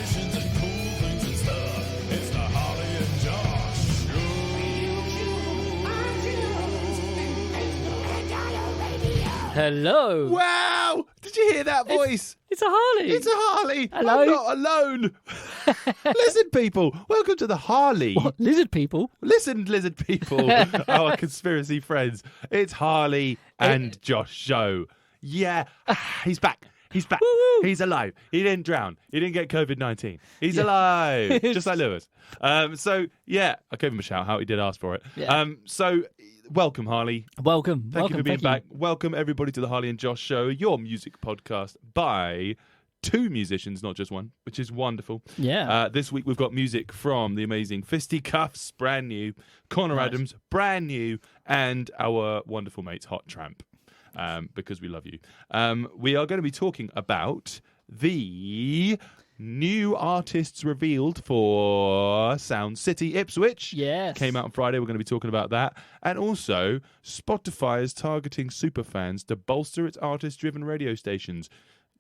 musicians and cool things and stuff. It's the Harley and Josh Show. Hello. Wow! Did you hear that voice? It's a Harley. It's a Harley. Hello. I'm not alone. Listen, people. Welcome to the Harley. What, lizard people? Listen, lizard people. Our conspiracy friends. It's Harley and Josh Show. Yeah, he's back. He's back. Woo-woo. He's alive. He didn't drown. He didn't get COVID-19. He's alive, just like Lewis. So yeah, I gave him a shout out. He did ask for it. Yeah. So welcome, Harley. Welcome. Thank you for being back. Welcome everybody to the Harley and Josh Show, your music podcast by two musicians, not just one, which is wonderful. Yeah. This week we've got music from the amazing Fisti, Kuffs, brand new, Connor Adams, brand new, and our wonderful mates Hot Tramp. Because we love you. We are going to be talking about the new artists revealed for Sound City Ipswich. Yes. Came out on Friday. We're going to be talking about that. And also, Spotify is targeting superfans to bolster its artist-driven radio stations.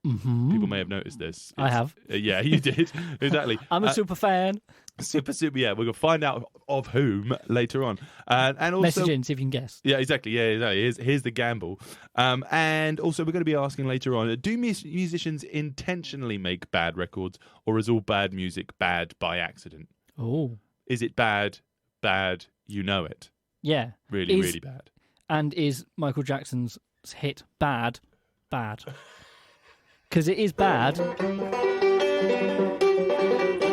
Mm-hmm. People may have noticed this. I have. Yeah, you did. Exactly. I'm a super fan. Super. Yeah, we're going to find out of whom later on. And also, Message in, see if you can guess. yeah, exactly. Yeah, exactly. Here's the gamble. And also, we're going to be asking later on: do musicians intentionally make bad records, or is all bad music bad by accident? Oh. Is it bad? Bad. You know it. Yeah. Really, really bad. And is Michael Jackson's hit bad? Bad. Because it is bad.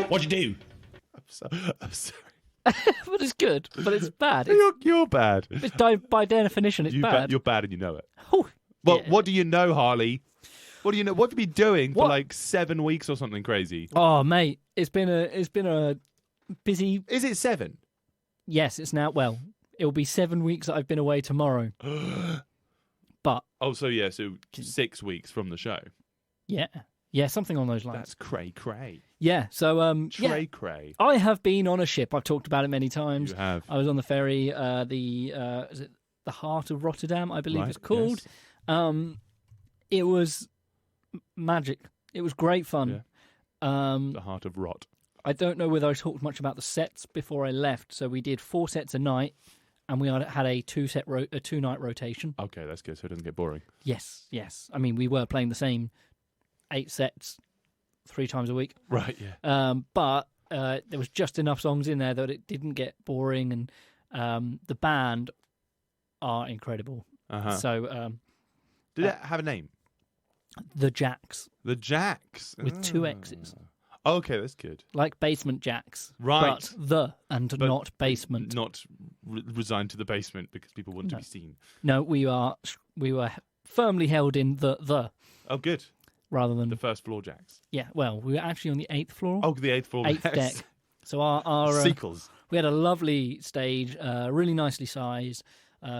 What'd you do? I'm sorry. But it's good. But it's bad. You're bad. It's by definition, it's bad. You're bad, and you know it. Oh, Well, yeah. what do you know, Harley? What do you know? What have you been doing for What? like 7 weeks or something crazy? Oh, mate, it's been a busy. Is it 7? Yes, it's now. Well, it will be 7 weeks that I've been away tomorrow. But Oh, so 6 weeks from the show. yeah, something on those lines. That's cray. Yeah. So Cray. I have been on a ship. I've talked about it many times. You have. I was on the ferry. Is it the Heart of Rotterdam? I believe Right, it's called. yes. It was magic. It was great fun. The Heart of Rot. I don't know whether I talked much about the sets before I left. So we did 4 sets a night, and we had a 2-night rotation. Okay, that's good. So it doesn't get boring. Yes. I mean, we were playing the same 8 sets 3 times a week. Right. Yeah. But there was just enough songs in there that it didn't get boring, and the band are incredible. Uh-huh. So Did it have a name? the Jacks The Jacks. with 2 X's, Okay, that's good. like Basement Jacks, Right. but not basement. Not resigned to the basement because people want to be seen. No, we were firmly held in the Oh, good. rather than The first floor Jacks. yeah. Well, we were actually on the 8th floor, Oh, the 8th floor. 8th Yes. deck. So our Sequels. we had a lovely stage, really nicely sized.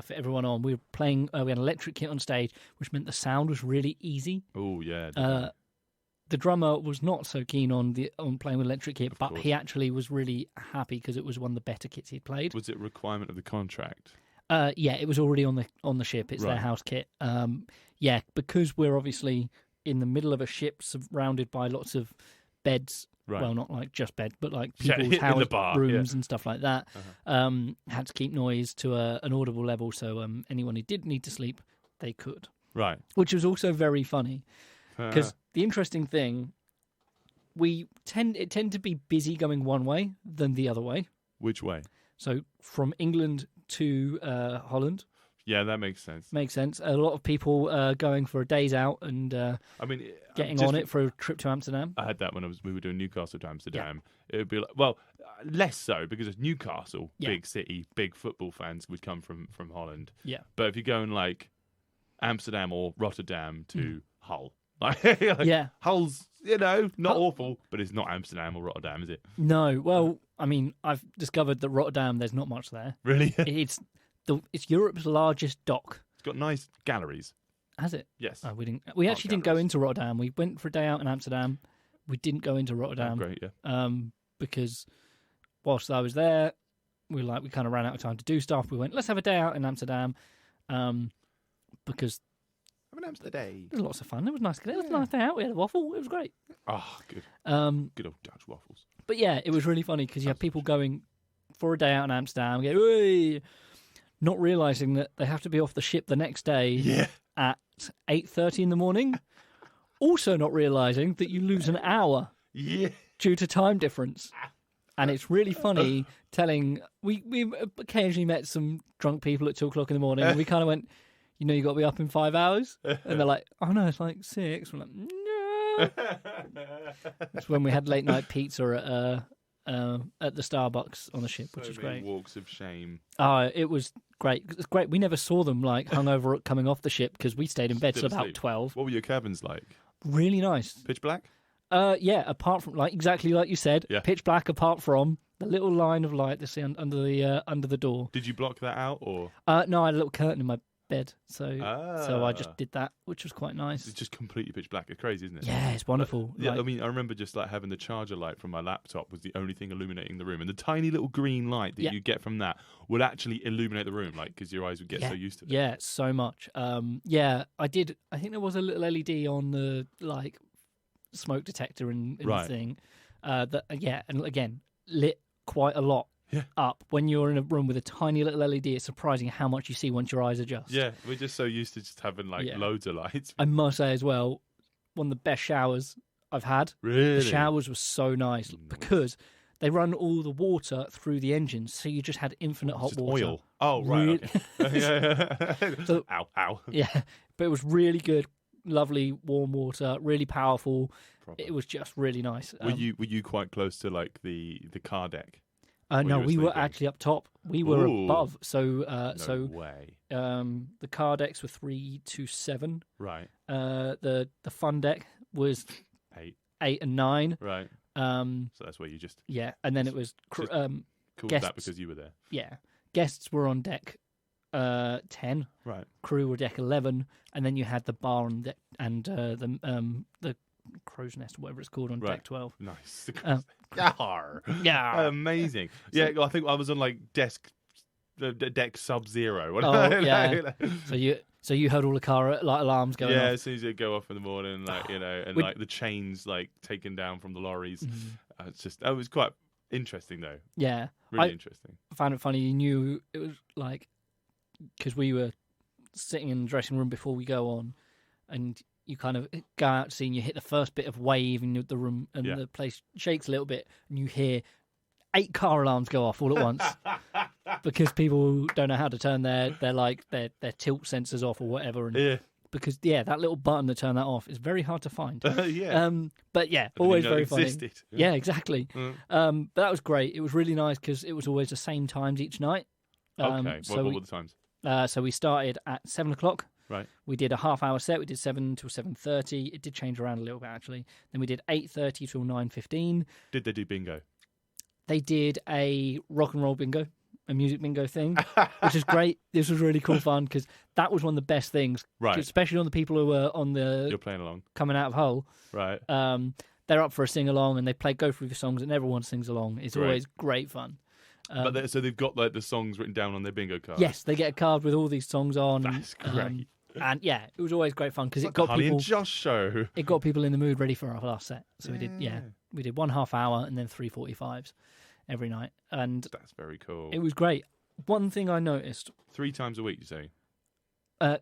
For everyone on, we were playing. We had an electric kit on stage, which meant the sound was really easy. Oh, yeah. The drummer was not so keen on playing with electric kit, but course. he actually was really happy because it was one of the better kits he'd played. Was it a requirement of the contract? Yeah, it was already on the ship. It's their Right. house kit. Yeah, because we're obviously in the middle of a ship surrounded by lots of beds. Right. Well, not like just beds, but like Yeah, people's in the house bar, rooms yeah. and stuff like that. Had to keep noise to an audible level, so anyone who did need to sleep, they could. Right. Which was also very funny because the interesting thing, it tend to be busy going one way than the other way. Which way? So from England to Holland. Yeah, that makes sense. Makes sense. A lot of people going for a day's out and I mean, getting just on it for a trip to Amsterdam. I had that when we were doing Newcastle to Amsterdam. It would be like, well, less so because it's Newcastle, Yeah. big city, big football fans would come from Holland. Yeah. But if you're going like Amsterdam or Rotterdam to Hull, like, Yeah. Hull's not Hull- awful, but it's not Amsterdam or Rotterdam, is it? No. Well, I mean, I've discovered that Rotterdam, there's not much there. Really? It's Europe's largest dock. It's got nice galleries. Has it? Yes. We actually didn't go galleries. into Rotterdam. We went for a day out in Amsterdam. We didn't go into Oh, Rotterdam. great, yeah. Because whilst I was there, we kind of ran out of time to do stuff. We went, let's have a day out in Amsterdam, because Have an Amsterdam day. It was lots of fun. It was nice. It was a nice day out. We had a waffle. It was great. Oh, good. Good old Dutch waffles. But yeah, it was really funny because you have people going for a day out in Amsterdam, go, "Hey," not realising that they have to be off the ship the next day at 8:30 in the morning. Also not realising that you lose an hour due to time difference. And it's really funny telling... We occasionally met some drunk people at 2 o'clock in the morning, and we kind of went, you got to be up in 5 hours? And they're like, oh, no, it's like 6. We're like, no. It's when we had late night pizza at the Starbucks on the ship, which was great. Walks of shame. Oh, it was great. It's great. We never saw them like hungover coming off the ship because we stayed in bed till about 12. What were your cabins like? Really nice. Pitch black? Yeah. Apart from exactly like you said, pitch black. Apart from the little line of light that's under the door. Did you block that out or? No, I had a little curtain in my bed, so I just did that, which was quite nice. It's just completely pitch black. It's crazy, isn't it? Yeah, it's wonderful. I mean, I remember just like having the charger light from my laptop was the only thing illuminating the room, and the tiny little green light that you get from that would actually illuminate the room, like because your eyes would get so used to it. Yeah, so much. I did. I think there was a little LED on the like smoke detector in the thing. And again lit quite a lot. Up when you're in a room with a tiny little LED, it's surprising how much you see once your eyes adjust. Yeah, we're just so used to just having loads of lights. I must say as well, one of the best showers I've had. Really? The showers were so nice because they run all the water through the engines, so you just had infinite hot water. Oil. Oh, right. Okay. So, ow. Yeah, but it was really good, lovely, warm water, really powerful. Proper. It was just really nice. Were you quite close to like the car deck? No, we were actually up top. We were above. So, no way. The car decks were 3 to 7. Right. The fun deck was 8 and 9. Right. So that's where you just and then it was cool guests, that because you were there. Yeah, guests were on deck 10. Right. Crew were deck 11, and then you had the bar on deck and the crow's nest, or whatever it's called, on deck 12. Nice. Yeah. Amazing. Yeah, I think I was on like deck sub-zero. Oh, yeah. So you heard all the car alarms going off. Yeah, as soon as it go off in the morning, like the chains like taken down from the lorries. Mm-hmm. It was quite interesting though. Yeah. Really interesting. I found it funny. You knew it was like, because we were sitting in the dressing room before we go on, and you kind of go out to sea and you hit the first bit of wave in the room, and the place shakes a little bit, and you hear 8 car alarms go off all at once because people don't know how to turn their tilt sensors off or whatever. And because that little button to turn that off is very hard to find. But always very funny. Yeah, exactly. But that was great. It was really nice because it was always the same times each night. Okay. What were the times? So we started at 7 o'clock. Right. We did a half-hour set. We did 7 till 7:30. It did change around a little bit, actually. Then we did 8:30 till 9:15. Did they do bingo? They did a rock and roll bingo, a music bingo thing, which is great. This was really cool fun because that was one of the best things, right? Especially on the people who were on the you're playing along coming out of Hull, right? They're up for a sing along and they go through the songs and everyone sings along. It's always great fun. But so they've got like the songs written down on their bingo card. Yes, they get a card with all these songs on. That's great. And it was always great fun because it got got people. And Josh show. It got people in the mood, ready for our last set. So we did 1 half hour and then 3 45s every night, and that's very cool. It was great. One thing I noticed: 3 times a week, you say?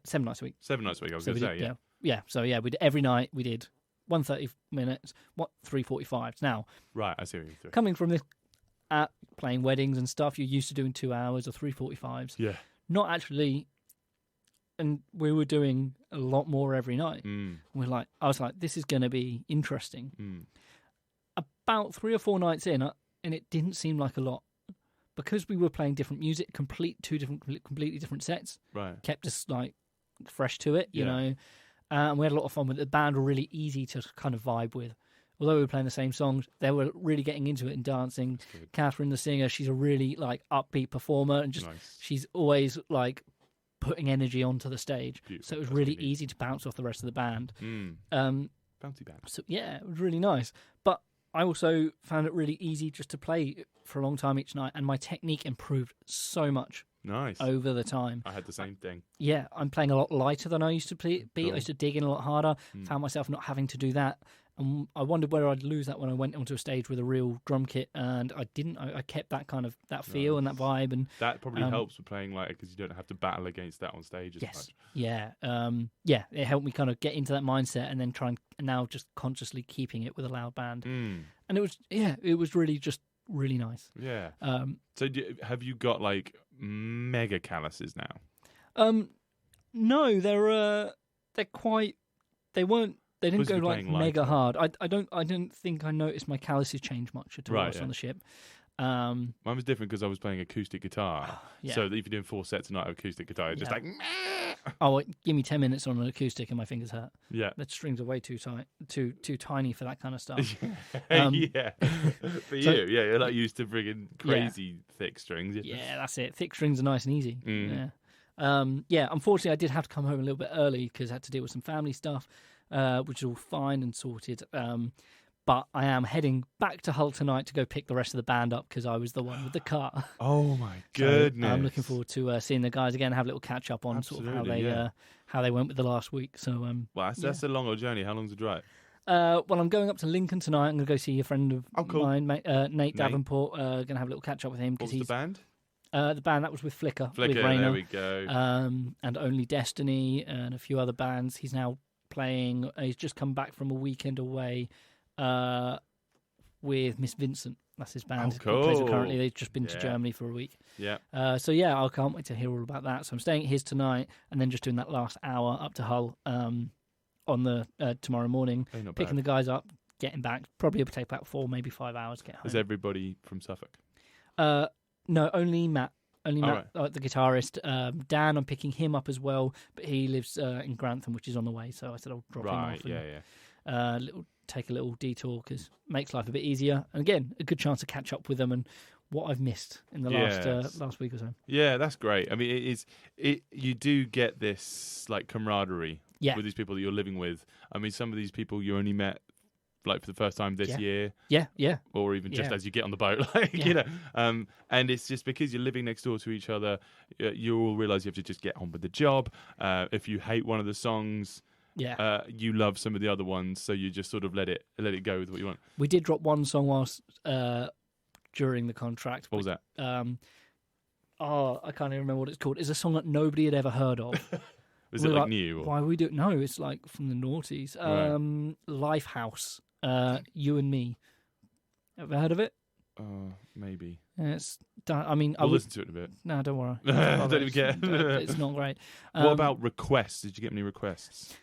7 nights a week. 7 nights a week. I was going to say, yeah. So we did every night. We did 1:30 minutes, 3 45s. Now, right, I see what you're doing. Coming from this, playing weddings and stuff, you're used to doing 2 hours or 3 45s. Yeah. Not actually. And we were doing a lot more every night. I was like, this is going to be interesting. About 3 or 4 nights in, and it didn't seem like a lot because we were playing different music, completely different sets. Right, kept us like fresh to it, you know. And we had a lot of fun with it. The band were really easy to kind of vibe with. Although we were playing the same songs, they were really getting into it and dancing. Catherine, the singer, she's a really like upbeat performer, and she's always like putting energy onto the stage. Beautiful. So it was really easy to bounce off the rest of the band. Bouncy band. So it was really nice. But I also found it really easy just to play for a long time each night, and my technique improved so much Nice. over the time. I had the same thing. Yeah, I'm playing a lot lighter than I used to be. Cool. I used to dig in a lot harder. Found myself not having to do that. And I wondered whether I'd lose that when I went onto a stage with a real drum kit, and I didn't. I kept that kind of that feel and that vibe, and That probably helps with playing lighter because you don't have to battle against that on stage as much. yeah, yeah. It helped me kind of get into that mindset, and then try and now just consciously keeping it with a loud band, and it was really just really nice. Yeah. So have you got like mega calluses now? No, they're quite. They weren't. They didn't go like mega hard. I don't think I noticed my calluses change much at all on the ship. Mine was different because I was playing acoustic guitar. So if you're doing 4 sets a night of acoustic guitar, it's just like. Oh, give me 10 minutes on an acoustic and my fingers hurt. Yeah, the strings are way too tight, too tiny for that kind of stuff. Yeah, for you, you're not used to friggin' crazy thick strings. Yeah, that's it. Thick strings are nice and easy. Yeah. Unfortunately, I did have to come home a little bit early because I had to deal with some family stuff. Which is all fine and sorted. But I am heading back to Hull tonight to go pick the rest of the band up because I was the one with the car. Oh my goodness! So I'm looking forward to seeing the guys again, have a little catch up on sort of how they went with the last week. So well, that's a long old journey. How long's the drive? Well, I'm going up to Lincoln tonight. I'm going to go see a friend of mine, Nate Davenport. Going to have a little catch up with him because he's the band. The band that was with Flicker, with Flicker. Rainer, There we go. And Only Destiny and a few other bands. He's now playing. He's just come back from a weekend away with Miss Vincent. That's his band. Oh, cool. Plays currently. They've just been to Germany for a week. Yeah. So I can't wait to hear all about that. So I'm staying at his tonight, and then just doing that last hour up to Hull on the tomorrow morning, picking the guys up, getting back. Probably it'll take about 4, maybe 5 hours to get home. Is everybody from Suffolk? No, only Matt. Only Matt, the guitarist. Dan, I'm picking him up as well, but he lives in Grantham, which is on the way. So I said I'll drop him off. And, take a little detour because it makes life a bit easier. And again, a good chance to catch up with them and what I've missed in the last week or so. Yeah, that's great. I mean, you do get this like camaraderie with these people that you're living with. I mean, some of these people you only met like for the first time this year, or even just as you get on the boat, you know. And it's just because you're living next door to each other, you all realize you have to just get on with the job. If you hate one of the songs, you love some of the other ones, so you just sort of let it go with what you want. We did drop one song whilst during the contract. What was that? I can't even remember what it's called. It's a song that nobody had ever heard of. Is it like new? Or? Why we do? No, it's like from the noughties. Lifehouse. You and Me. Ever heard of it? Maybe. It's. I mean, we'll listen to it in a bit. No, don't worry. Don't even care. It's not great. What about requests? Did you get many requests?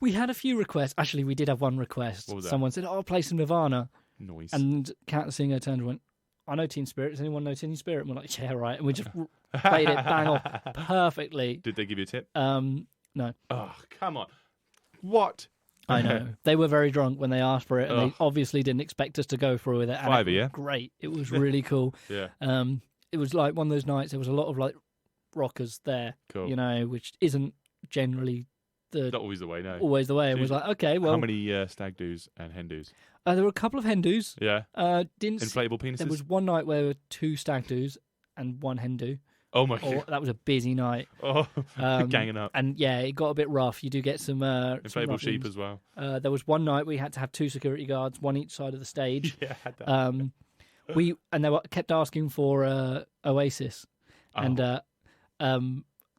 We had a few requests. Actually, we did have one request. What was that? Someone said, "Oh, I'll play some Nirvana." Noise. And Cat the singer turned and went, "I know Teen Spirit. Does anyone know Teen Spirit?" And we're like, "Yeah, right." And we just played it bang off perfectly. Did they give you a tip? No. Oh, come on. What? I know. They were very drunk when they asked for it, and they obviously didn't expect us to go through with it. And Fiver, yeah? Great. It was really cool. Yeah. It was like one of those nights, there was a lot of like rockers there, you know, which isn't generally not always the way, no. Always the way. So and was like, okay, well. How many stag doos and hen doos? There were a couple of hen doos. Yeah. Inflatable penises? There was one night where there were 2 stag doos and 1 hen do. Oh my God. That was a busy night. Ganging up. And it got a bit rough. You do get some inflatable sheep as well. There was one night we had to have 2 security guards, one each side of the stage. Yeah, I had that. They kept asking for Oasis, and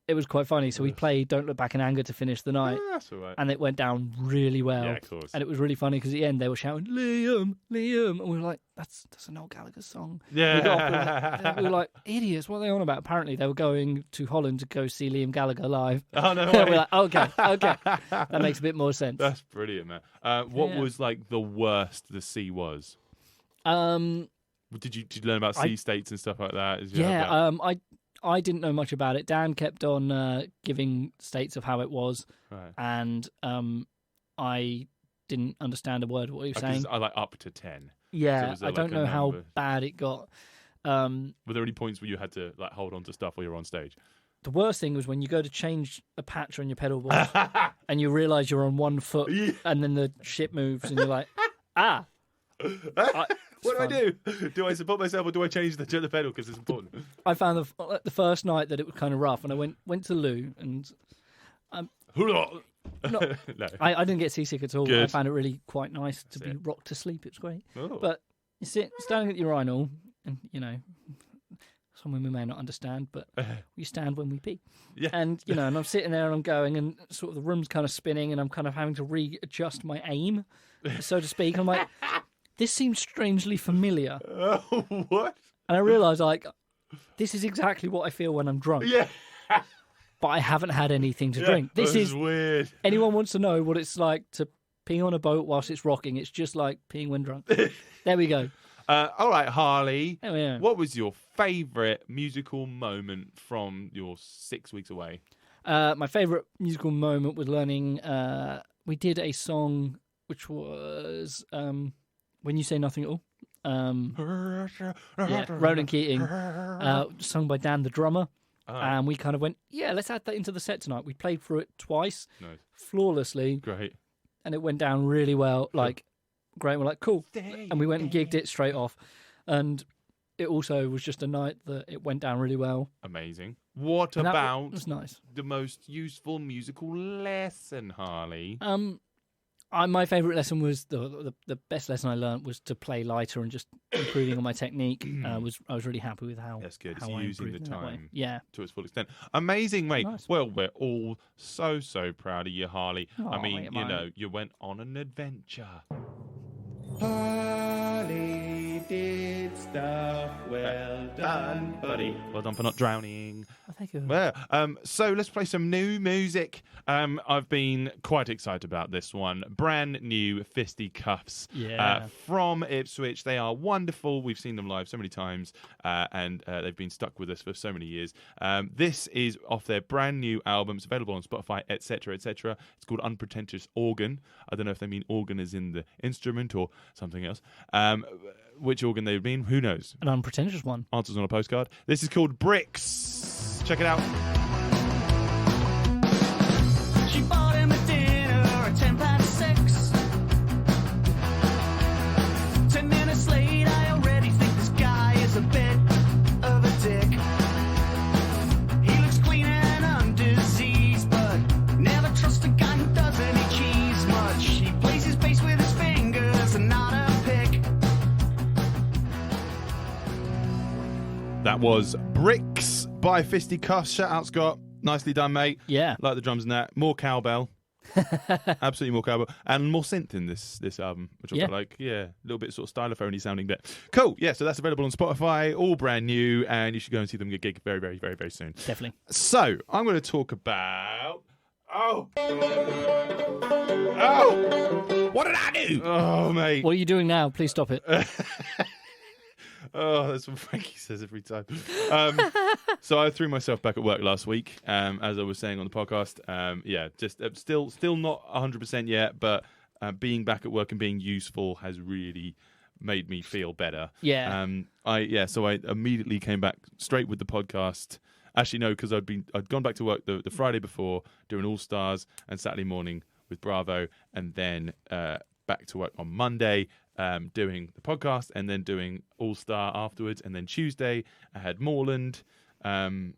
it was quite funny. So we played "Don't Look Back in Anger" to finish the night. Yeah, that's all right. And it went down really well. Yeah, of course. And it was really funny because at the end they were shouting "Liam, Liam," and we were like, "That's an old Gallagher song." Yeah. We were like, idiots. What are they on about? Apparently they were going to Holland to go see Liam Gallagher live. Oh no! Way. We're like, okay, that makes a bit more sense. That's brilliant, man. What was like the worst the sea was? Did you learn about sea states and stuff like that? I didn't know much about it. Dan kept on giving states of how it was, and I didn't understand a word of what he was saying. I like up to 10. Yeah, so I don't know how bad it got. Were there any points where you had to like hold on to stuff while you were on stage? The worst thing was when you go to change a patch on your pedal board and you realise you're on one foot, and then the ship moves, and you're like, What do I do? Do I support myself or do I change the pedal because it's important? I found the first night that it was kind of rough, and I went to the loo, and No. I didn't get seasick at all. Good. I found it really quite nice to be rocked to sleep. It was great. Oh. But you sit standing at the urinal, and some women may not understand, but we stand when we pee. Yeah. And and I'm sitting there and I'm going, and sort of the room's kind of spinning, and I'm kind of having to readjust my aim, so to speak. I'm like, this seems strangely familiar. Oh, what? And I realised, like, this is exactly what I feel when I'm drunk. Yeah. But I haven't had anything to drink. This is weird. Anyone wants to know what it's like to pee on a boat whilst it's rocking? It's just like peeing when drunk. There we go. All right, Harley. There we are. What was your favourite musical moment from your 6 weeks away? My favourite musical moment was learning. We did a song which was "When You Say Nothing at All." Ronan Keating, sung by Dan the drummer. And we kind of went, let's add that into the set tonight. We played through it twice, flawlessly. Great. And it went down really well. Like, great. We're like, cool. And we went and gigged it straight off. And it also was just a night that it went down really well. Amazing. What And about that was nice. the most useful musical lesson, Harley? My favourite lesson was the best lesson I learned was to play lighter and just improving on my technique. I was really happy with how That's good. how It's I using the improved in that way. time to its full extent. Amazing, mate. Nice. Well, we're all so proud of you, Harley. I Aw, mean, mate. you went on an adventure. Harley did stuff. Well done, buddy. Well done for not drowning. Oh, thank you. Well, so let's play some new music. I've been quite excited about this one. Brand new Fisti Kuffs from Ipswich. They are wonderful. We've seen them live so many times, and they've been stuck with us for so many years. This is off their brand new album. It's available on Spotify, etc., etc. It's called Unpretentious Organ. I don't know if they mean organ as in the instrument or something else. Which organ they mean, who knows? An unpretentious one. Answers on a postcard. This is called Bricks. Check it out. She bought him a dinner at 6:10. 10 minutes late, I already think this guy is a bit of a dick. He looks clean and undiseased, but never trust a guy who doesn't eat cheese much. He plays his bass with his fingers and not a pick. That was Bricks by Fisti Kuffs. Shout out, Scott. Nicely done, mate. Yeah. Like the drums and that. More cowbell. Absolutely more cowbell. And more synth in this album, which I quite like. Yeah, a little bit sort of stylophony sounding bit. Cool. Yeah, so that's available on Spotify, all brand new, and you should go and see them get gig very, very, very, very soon. Definitely. So, I'm going to talk about... What did I do? Oh, mate. What are you doing now? Please stop it. Oh, that's what Frankie says every time. So I threw myself back at work last week, as I was saying on the podcast. Just still not 100% yet, but being back at work and being useful has really made me feel better. Yeah. So I immediately came back straight with the podcast. Actually, no, because I'd gone back to work the Friday before doing All Stars and Saturday morning with Bravo, and then back to work on Monday. Doing the podcast and then doing All Star afterwards, and then Tuesday I had Moreland, and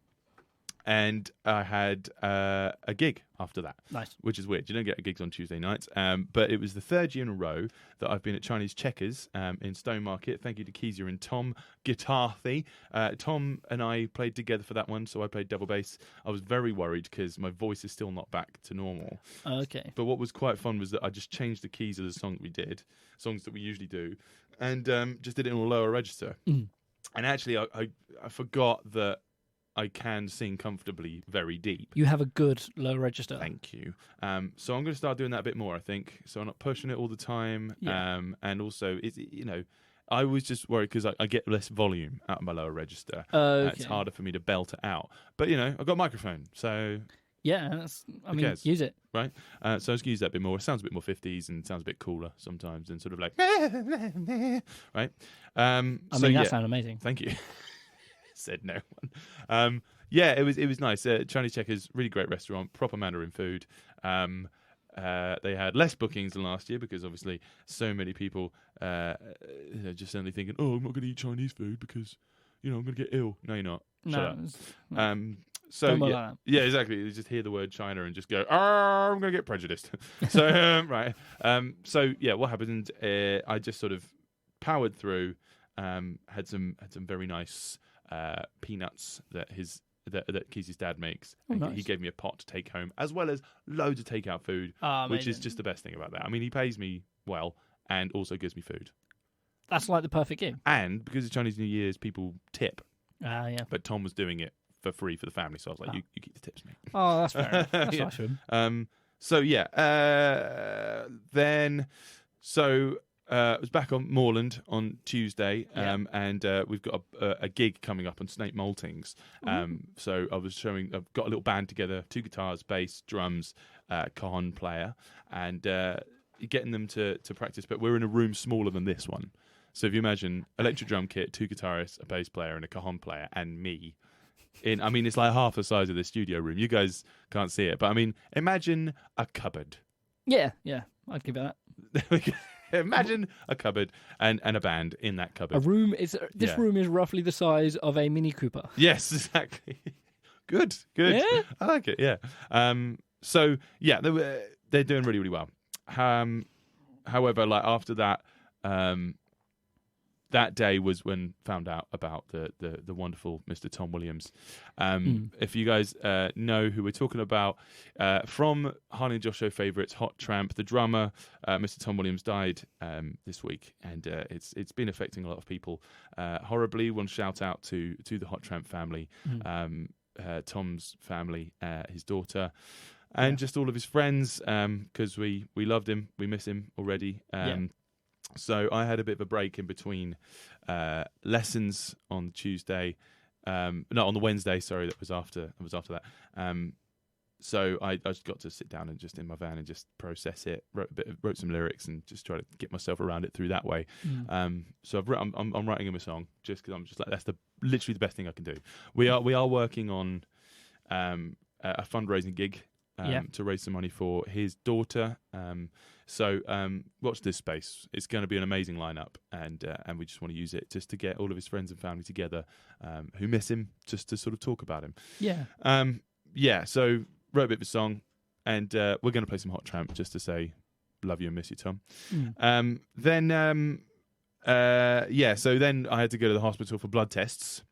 I had a gig after that. Nice, which is weird. You don't get gigs on Tuesday nights, but it was the third year in a row that I've been at Chinese Checkers in Stone Market. Thank you to Kezia and Tom Guitarthy. Tom and I played together for that one, so I played double bass. I was very worried because my voice is still not back to normal. Okay. But what was quite fun was that I just changed the keys of the song we did, songs that we usually do, and just did it in a lower register. And actually, I forgot that I can sing comfortably very deep. You have a good low register. Thank you. So I'm going to start doing that a bit more, I think. So I'm not pushing it all the time. Yeah. And also, I was just worried because I get less volume out of my lower register. Okay. It's harder for me to belt it out. But, I've got a microphone, so... Yeah, use it. Right? So I was going to use that a bit more. It sounds a bit more 50s and sounds a bit cooler sometimes and sort of like... right? That sounded amazing. Thank you. Said no one. It was nice. Chinese Checkers, really great restaurant, proper Mandarin food. they had less bookings than last year because obviously so many people just suddenly thinking, oh, I'm not going to eat Chinese food because I'm going to get ill. No, you're not. Shut up. So Don't bother that. yeah, exactly. You just hear the word China and just go, I'm going to get prejudiced. So right. So yeah, what happened? I just sort of powered through. Had some very nice peanuts that Keezy's dad makes. Oh, nice. He gave me a pot to take home, as well as loads of takeout food, which is just the best thing about that. I mean, he pays me well and also gives me food. That's like the perfect game. And because it's Chinese New Year's, people tip. Yeah. But Tom was doing it for free for the family, so I was like, you keep the tips, mate. Oh, that's fair enough. That's Yeah. nice of him. So yeah, I was back on Moorland on Tuesday, and we've got a gig coming up on Snake Maltings. So I've got a little band together, 2 guitars, bass, drums, cajon player, and getting them to practice. But we're in a room smaller than this one. So if you imagine electric drum kit, 2 guitarists, a bass player, and a cajon player, and me. It's like half the size of the studio room. You guys can't see it, but I mean, imagine a cupboard. Yeah, I'd give it that. Imagine a cupboard and a band in that cupboard. Room is roughly the size of a Mini Cooper. Yes, exactly. Good. Yeah? I like it. Yeah. So yeah, they're doing really, really well. However, like after that, that day was when found out about the wonderful Mr. Tom Williams. If you guys know who we're talking about, from Harley and Josh Show favourites, Hot Tramp, the drummer, Mr. Tom Williams died this week, and it's been affecting a lot of people horribly. One shout out to the Hot Tramp family, Tom's family, his daughter, and just all of his friends, because we loved him, we miss him already. So I had a bit of a break in between lessons on Tuesday, on the Wednesday. Sorry, that was after that. So I just got to sit down and just in my van and just process it. Wrote some lyrics and just try to get myself around it through that way. So I'm writing him a song just because I'm just like, that's literally the best thing I can do. We are working on a fundraising gig. To raise some money for his daughter. So watch this space. It's going to be an amazing lineup, and we just want to use it just to get all of his friends and family together who miss him, just to sort of talk about him. So wrote a bit of a song, and we're going to play some Hot Tramp just to say love you and miss you, Tom. So then I had to go to the hospital for blood tests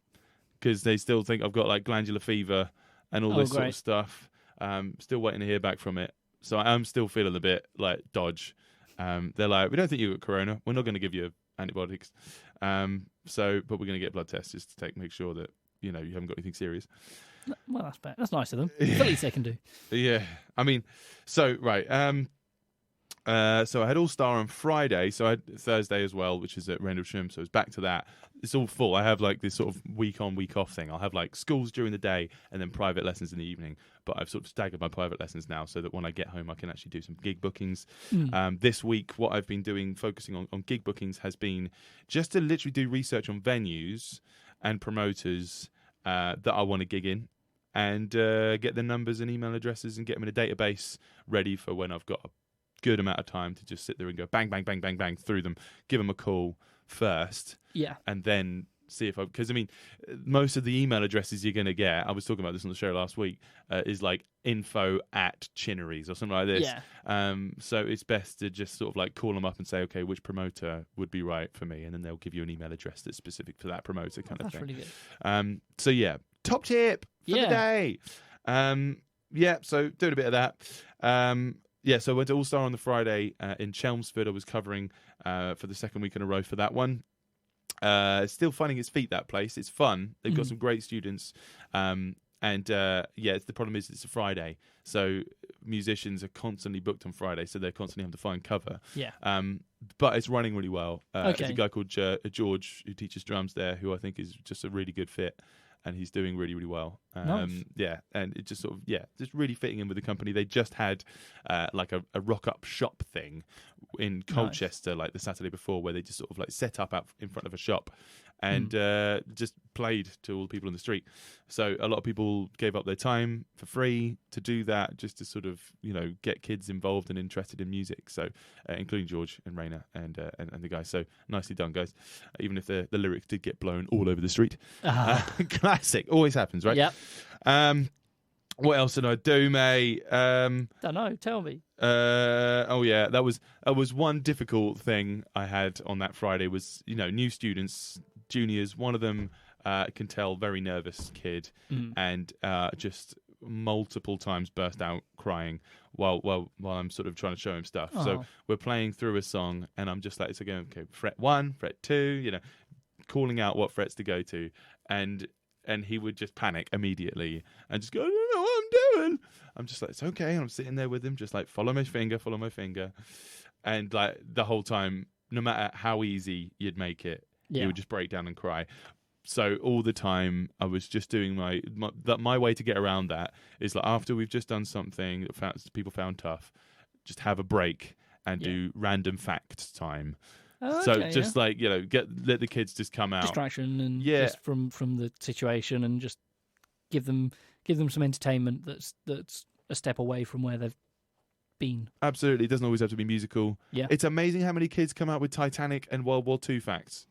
because they still think I've got like glandular fever and all this sort of stuff. Still waiting to hear back from it. So I'm still feeling a bit like dodge. They're like, we don't think you've got corona. We're not going to give you antibiotics. But we're going to get blood tests just to make sure that, you haven't got anything serious. Well, that's bad. That's nice of them. It's the least they can do. Yeah. I mean, so, right. So I had All Star on Friday, so I had Thursday as well, which is at Rendlesham, so it's back to that. It's all full. I have like this sort of week on, week off thing. I'll have like schools during the day and then private lessons in the evening, but I've sort of staggered my private lessons now so that when I get home I can actually do some gig bookings. This week, what I've been doing, focusing on gig bookings, has been just to literally do research on venues and promoters that I want to gig in, and get the numbers and email addresses and get them in a database ready for when I've got a good amount of time to just sit there and go bang, bang, bang, bang, bang through them, give them a call first, and then see if because I mean, most of the email addresses you're going to get, I was talking about this on the show last week, is like info@Chinneries or something like this. So it's best to just sort of like call them up and say, okay, which promoter would be right for me, and then they'll give you an email address that's specific for that promoter kind of thing. That's really good. So yeah, top tip for the day. So doing a bit of that. So I went to All Star on the Friday in Chelmsford. I was covering for the second week in a row for that one. Still finding its feet, that place. It's fun. They've got some great students. The problem is it's a Friday. So musicians are constantly booked on Friday, so they're constantly having to find cover. But it's running really well. There's a guy called George who teaches drums there, who I think is just a really good fit. And he's doing really, really well. Nice. And it just sort of, just really fitting in with the company. They just had like a rock-up shop thing in Colchester, like the Saturday before, where they just sort of like set up out in front of a shop and just played to all the people in the street. So a lot of people gave up their time for free to do that, just to sort of, get kids involved and interested in music. So including George and Raina and the guys. So nicely done, guys. Even if the lyrics did get blown all over the street. Classic. Always happens, right? Yep. What else did I do, mate? Don't know. Tell me. That was one difficult thing I had on that Friday was, new students, juniors. One of them can tell, very nervous kid, and just multiple times burst out crying while I'm sort of trying to show him stuff. Oh. So we're playing through a song, and I'm just like, it's okay, fret 1, fret 2, calling out what frets to go to, and he would just panic immediately and just go, I don't know what I'm doing. I'm just like, it's okay. And I'm sitting there with him, just like, follow my finger. And like the whole time, no matter how easy you'd make it, he would just break down and cry. So all the time I was just doing my way to get around that is like, after we've just done something that people found tough, just have a break and do random fact time. Oh, so okay, just like, let the kids just come out. Distraction and just from the situation, and just give them some entertainment that's a step away from where they've been. Absolutely. It doesn't always have to be musical. Yeah. It's amazing how many kids come out with Titanic and World War II facts.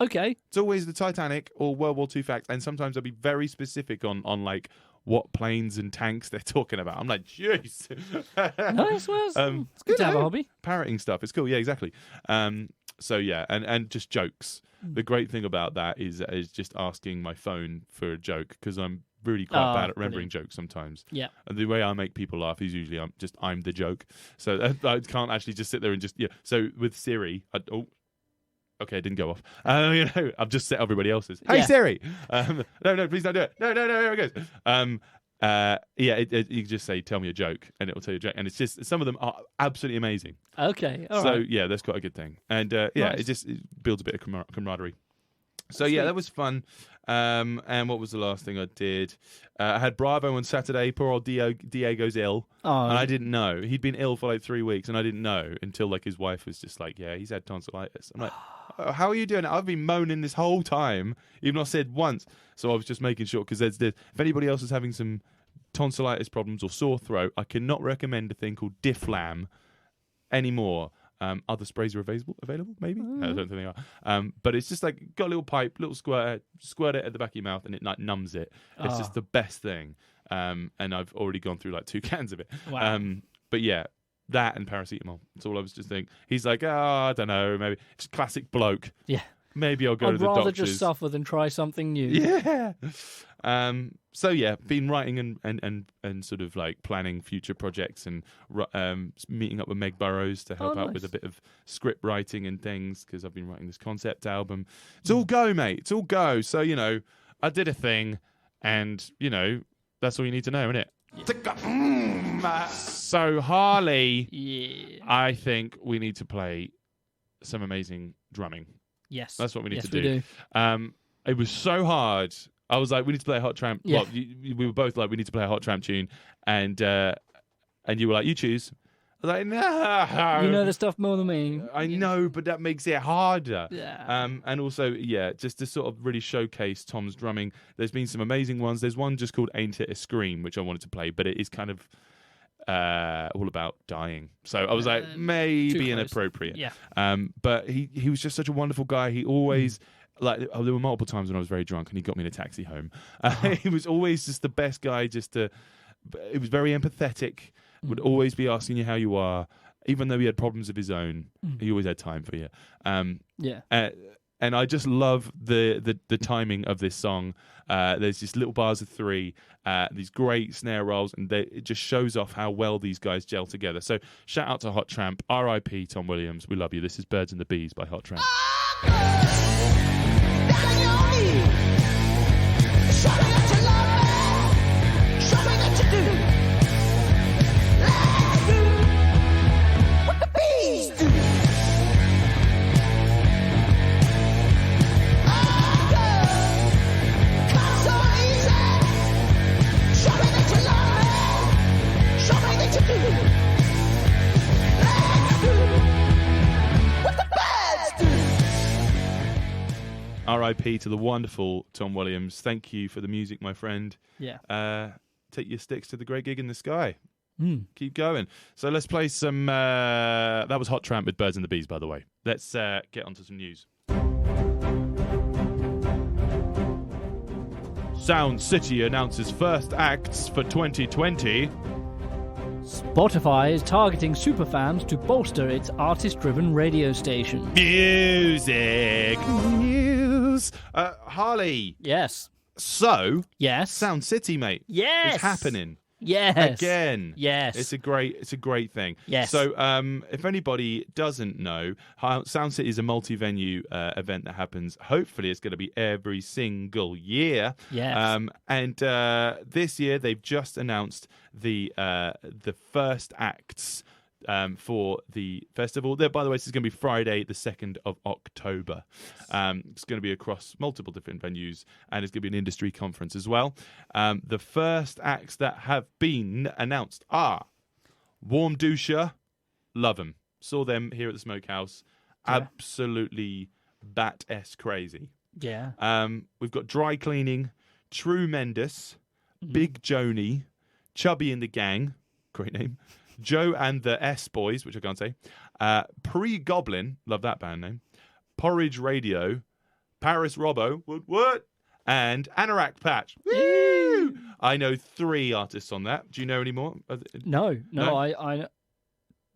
Okay. It's always the Titanic or World War II facts, and sometimes they'll be very specific on like what planes and tanks they're talking about. I'm like, jeez. Nice. Well, it's good to have a hobby. Parroting stuff. It's cool. Yeah, exactly. So yeah, and just jokes. The great thing about that is just asking my phone for a joke, because I'm really quite bad at remembering jokes sometimes. Yeah. And the way I make people laugh is usually I'm the joke. So I can't actually just sit there and just So with Siri, okay, it didn't go off. I've just set everybody else's. Hey Siri. No, please don't do it. No, here it goes. You can just say, tell me a joke, and it'll tell you a joke. And it's just, some of them are absolutely amazing. Okay, all right. So, that's quite a good thing. And, Nice. it builds a bit of camaraderie. So, Sweet. that was fun. And what was the last thing I did? I had Bravo on Saturday. Poor old Diego's ill. Oh. And I didn't know. He'd been ill for like 3 weeks, and I didn't know until like his wife was just like, yeah, he's had tonsillitis. I'm like, how are you doing? I've been moaning this whole time. You've not said once. So I was just making sure, because if anybody else is having some tonsillitis problems or sore throat, I cannot recommend a thing called Difflam anymore. Other sprays are available, maybe? No, I don't think they are. But it's just like, got a little pipe, little squirt it at the back of your mouth, and it like numbs it. It's just the best thing. And I've already gone through like 2 cans of it. Wow. But yeah, that and paracetamol. That's all I was just thinking. He's like, I don't know, maybe. Just classic bloke. Yeah. Maybe I'll go to the I'd doctors. rather just suffer than try something new. Yeah. So yeah, been writing and sort of like planning future projects, and meeting up with Meg Burrows to help out nice. with a bit of script writing and things, because I've been writing this concept album. It's all go, mate. It's all go. So, I did a thing, and, that's all you need to know, innit? So Harley, I think we need to play some amazing drumming. Yes. That's what we need to we do. It was so hard. I was like, we need to play a Hot Tramp. Yeah. Well, we were both like, we need to play a Hot Tramp tune. And you were like, you choose. I was like, no. You know the stuff more than me. I know, but that makes it harder. Yeah. And also, just to sort of really showcase Tom's drumming. There's been some amazing ones. There's one just called Ain't It a Scream, which I wanted to play, but it is kind of all about dying. So I was like, maybe inappropriate. Yeah. But he was just such a wonderful guy. He always... there were multiple times when I was very drunk and he got me in a taxi home. He was always just the best guy. It was very empathetic. Would always be asking you how you are, even though he had problems of his own. He always had time for you. And I just love the timing of this song. There's just little bars of 3, these great snare rolls, and it just shows off how well these guys gel together. So shout out to Hot Tramp, R.I.P. Tom Williams. We love you. This is Birds and the Bees by Hot Tramp. R.I.P. to the wonderful Tom Williams. Thank you for the music, my friend. Yeah. Take your sticks to the great gig in the sky. Mm. Keep going. So let's play some... that was Hot Tramp with Birds and the Bees, by the way. Let's get onto some news. Sound City announces first acts for 2020. Spotify is targeting superfans to bolster its artist-driven radio station. Music news. Harley. Yes. So, Yes. Sound City, mate. Yes. It's happening. Yes. Again. Yes. It's a great thing. Yes. So, if anybody doesn't know, Sound City is a multi-venue event that happens. Hopefully, it's going to be every single year. Yes. And this year, they've just announced the first acts for the festival. By the way, this is going to be Friday, the 2nd of October. It's going to be across multiple different venues, and it's going to be an industry conference as well. The first acts that have been announced are Warm Dusha, love them. Saw them here at the Smokehouse. Yeah. Absolutely bat-esque crazy. Yeah. We've got Dry Cleaning, True Mendes, Big Joni, Chubby and the Gang, great name, Joe and the S Boys, which I can't say, Pre-Goblin, love that band name, Porridge Radio, Paris Robbo, what? And Anorak Patch. Woo! I know 3 artists on that. Do you know any more? No, No?